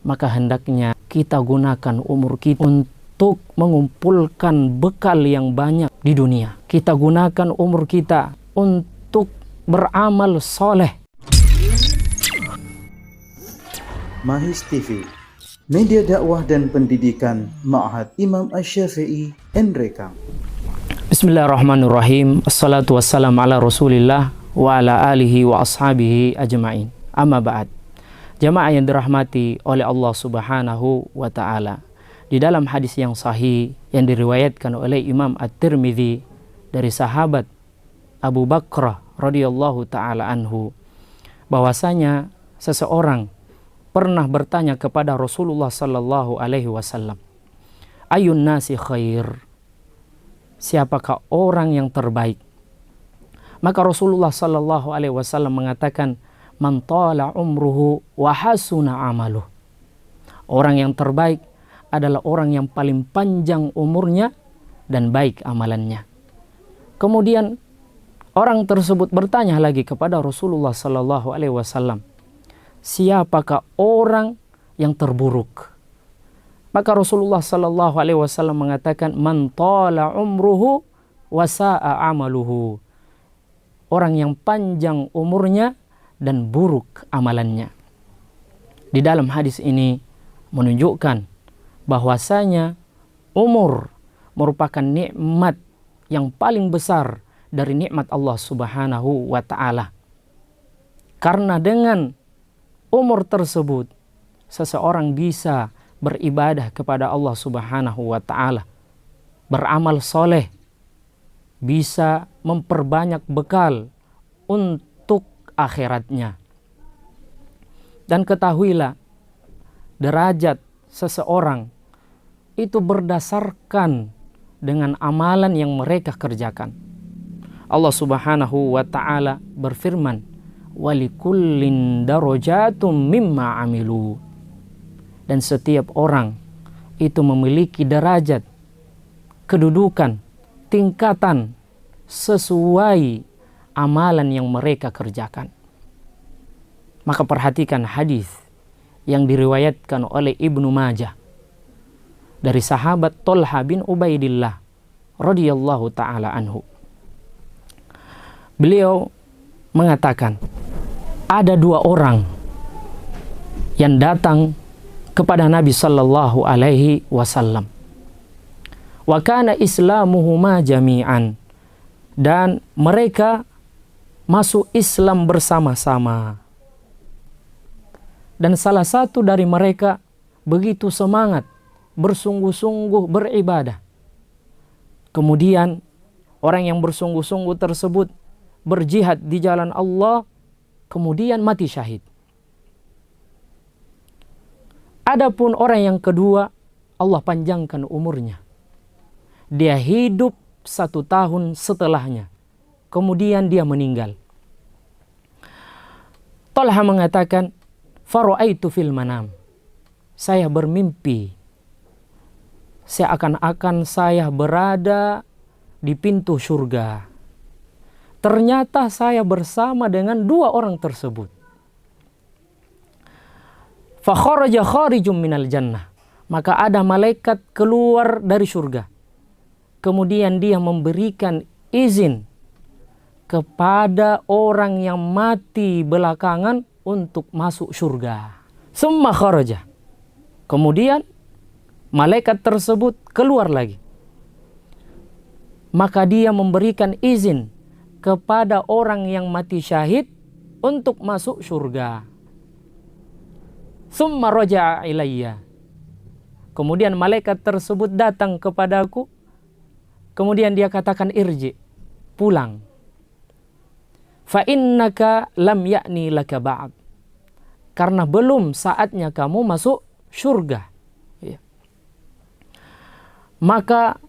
maka hendaknya kita gunakan umur kita untuk mengumpulkan bekal yang banyak di dunia. Kita gunakan umur kita untuk beramal soleh. Mahis TV, media dakwah dan pendidikan Ma'had Imam Asy-Syafi'i Nrekang. Bismillahirrahmanirrahim. Assalatu wassalamu ala Rasulillah wa ala alihi wa ashabihi ajma'in. Amma ba'd. Jamaah yang dirahmati oleh Allah Subhanahu wa ta'ala. Di dalam hadis yang sahih yang diriwayatkan oleh Imam At-Tirmidzi dari sahabat Abu Bakrah radhiyallahu ta'ala anhu, bahwasanya seseorang pernah bertanya kepada Rasulullah sallallahu alaihi wasallam, ayun nasi khair, siapakah orang yang terbaik? Maka Rasulullah sallallahu alaihi wasallam mengatakan, man tala umruhu wa hasuna amaluh. Orang yang terbaik adalah orang yang paling panjang umurnya dan baik amalannya. Kemudian orang tersebut bertanya lagi kepada Rasulullah sallallahu alaihi wasallam, siapakah orang yang terburuk? Maka Rasulullah sallallahu alaihi wasallam mengatakan, man tala umruhu wa sa'a amaluhu. Orang yang panjang umurnya dan buruk amalannya. Di dalam hadis ini menunjukkan bahwasanya umur merupakan nikmat yang paling besar dari nikmat Allah Subhanahu wa ta'ala. Karena dengan umur tersebut seseorang bisa beribadah kepada Allah Subhanahu wa ta'ala, beramal soleh, bisa memperbanyak bekal untuk akhiratnya. Dan ketahuilah, derajat seseorang itu berdasarkan dengan amalan yang mereka kerjakan. Allah Subhanahu wa ta'ala berfirman, walikullin darajatum mimma amilu. Dan setiap orang itu memiliki derajat, kedudukan, tingkatan sesuai amalan yang mereka kerjakan. Maka perhatikan hadis yang diriwayatkan oleh Ibnu Majah dari sahabat Thalha bin Ubaidillah radhiyallahu ta'ala anhu. Beliau mengatakan, ada dua orang yang datang kepada Nabi sallallahu alaihi wasallam. Wa kana islamuhuma jami'an. Dan mereka masuk Islam bersama-sama. Dan salah satu dari mereka begitu semangat, bersungguh-sungguh beribadah. Kemudian orang yang bersungguh-sungguh tersebut berjihad di jalan Allah, kemudian mati syahid. Adapun orang yang kedua, Allah panjangkan umurnya. Dia hidup 1 tahun setelahnya. Kemudian dia meninggal. Thalha mengatakan, fara'aitu fil manam. Saya bermimpi, seakan-akan saya berada di pintu surga. Ternyata saya bersama dengan dua orang tersebut. Fa kharaja kharijum minal jannah. Maka ada malaikat keluar dari surga. Kemudian dia memberikan izin kepada orang yang mati belakangan untuk masuk surga. Summa kharaja. Kemudian malaikat tersebut keluar lagi. Maka dia memberikan izin kepada orang yang mati syahid untuk masuk surga. Summa raja'a ilayya. Kemudian malaikat tersebut datang kepadaku. Kemudian dia katakan, irji, pulang. Fa innaka lam ya'ni laka ba'd. Karena belum saatnya kamu masuk surga. Ya. Maka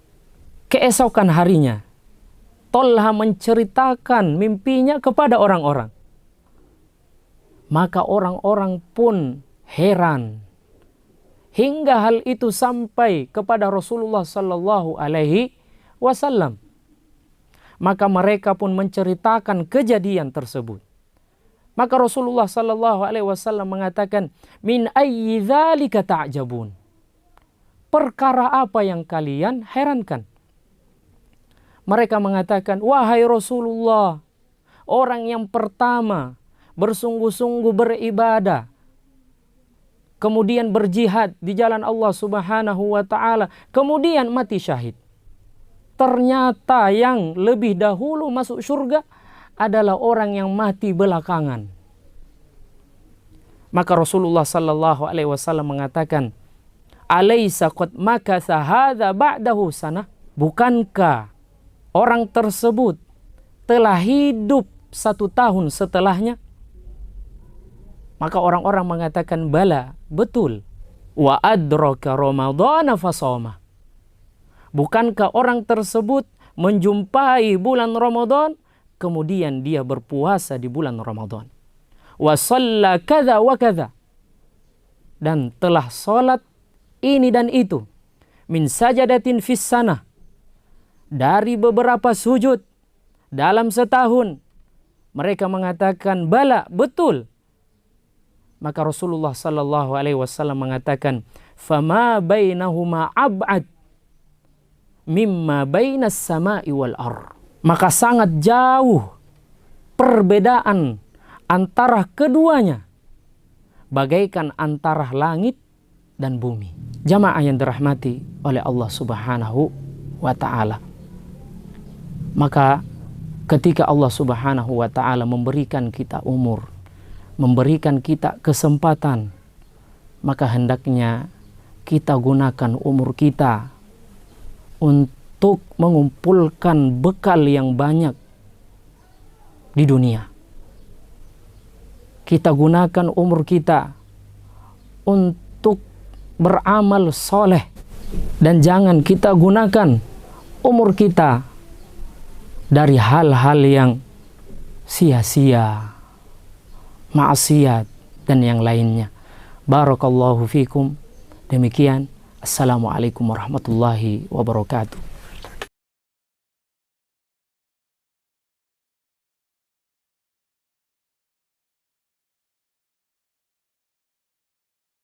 keesokan harinya Thalha menceritakan mimpinya kepada orang-orang. Maka orang-orang pun heran. Hingga hal itu sampai kepada Rasulullah sallallahu alaihi wasallam. Maka mereka pun menceritakan kejadian tersebut. Maka Rasulullah sallallahu alaihi wasallam mengatakan, min ayyi dzalika ta'jabun? Perkara apa yang kalian herankan? Mereka mengatakan, wahai Rasulullah, orang yang pertama bersungguh-sungguh beribadah, kemudian berjihad di jalan Allah Subhanahu wa taala, kemudian mati syahid. Ternyata yang lebih dahulu masuk surga adalah orang yang mati belakangan. Maka Rasulullah sallallahu alaihi wasallam mengatakan, "Alaisa qad makatha hadza ba'dahu sanah?" Bukankah orang tersebut telah hidup 1 tahun setelahnya? Maka orang-orang mengatakan, bala, betul. Wa adraka ramadhana fasoma. Bukankah orang tersebut menjumpai bulan Ramadan, kemudian dia berpuasa di bulan Ramadan. Wa shalla kadza wa kadza. Dan telah salat ini dan itu. Min sajadatin fis sanah. Dari beberapa sujud dalam setahun. Mereka mengatakan, bala, betul. Maka Rasulullah sallallahu alaihi wasallam mengatakan, fama bainahuma ab'ad mimma bainas sama'i wal ar. Maka sangat jauh perbedaan antara keduanya, bagaikan antara langit dan bumi. Jamaah yang dirahmati oleh Allah Subhanahu wa taala. Maka ketika Allah Subhanahu wa taala memberikan kita umur, memberikan kita kesempatan, maka hendaknya kita gunakan umur kita untuk mengumpulkan bekal yang banyak di dunia. Kita gunakan umur kita untuk beramal soleh, dan jangan kita gunakan umur kita dari hal-hal yang sia-sia, maksiat, dan yang lainnya. Barakallahu fikum. Demikian. Assalamualaikum warahmatullahi wabarakatuh.